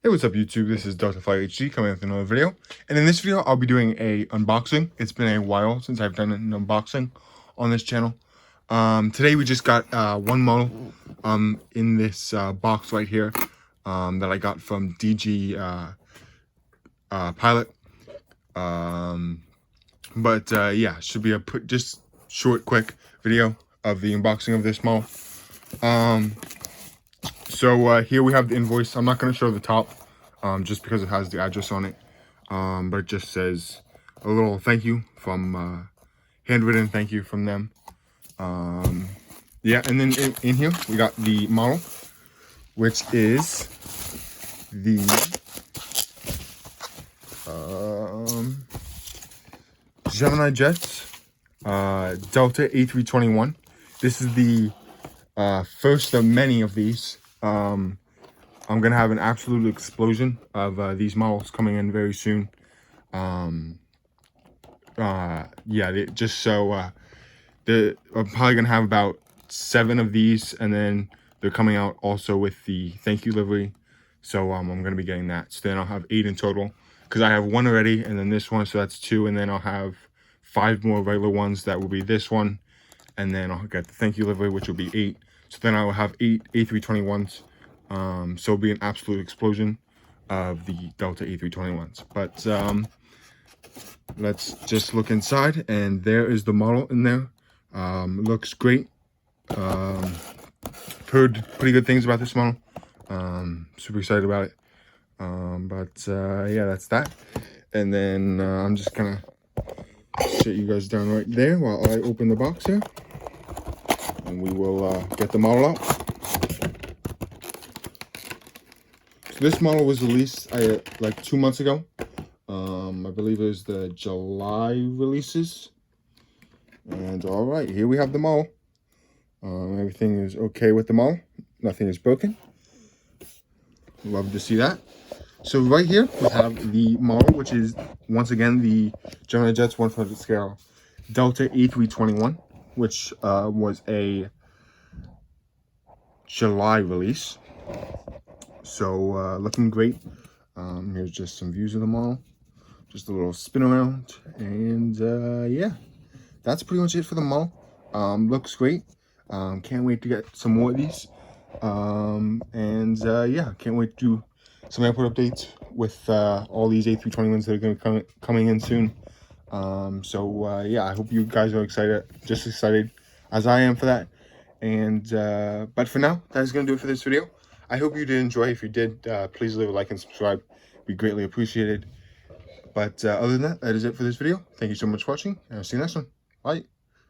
Hey, what's up YouTube? This is Delta Fly HD coming with another video. And in this video, I'll be doing a unboxing. It's been a while since I've done an unboxing on this channel. Today we just got one model in this box right here that I got from DG Pilot. Yeah, should be a just short, quick video of the unboxing of this model. So here we have the invoice. I'm not going to show the top just because it has the address on it. But it just says a little thank you from, handwritten thank you from them. Yeah, and then in here we got the model, which is the Geminijets Delta A321. This is the first of many of these. I'm gonna have an absolute explosion of these models coming in very soon. Yeah, I'm probably gonna have about 7 of these, and then they're coming out also with the thank you livery. So I'm gonna be getting that. So then I'll have 8 in total, because I have 1 already, and then this one, so that's 2, and then I'll have 5 more regular ones. That will be this one, and then I'll get the thank you livery, which will be 8. So then I will have 8 A321s. So it'll be an absolute explosion of the Delta A321s. But let's just look inside, and there is the model in there. Looks great. Heard pretty good things about this model. Super excited about it. Yeah, that's that. And then I'm just gonna sit you guys down right there while I open the box here, and we will get the model out. So this model was released like 2 months ago. I believe it was the July releases. And all right, here we have the model. Everything is okay with the model. Nothing is broken. Love to see that. So right here we have the model, which is once again the Geminijets 100 scale Delta A321, which was a July release. So looking great. Here's just some views of the model, just a little spin around, and yeah, that's pretty much it for the model. Looks great. Can't wait to get some more of these. Yeah, can't wait to do some airport updates with all these A321s that are going to be coming in soon. Yeah, I hope you guys are excited, just excited as I am for that. And but for now, that is going to do it for this video. I hope you did enjoy. If you did, please leave a like and subscribe. Be greatly appreciated. But other than that, that is it for this video. Thank you so much for watching, and I'll see you next one. Bye.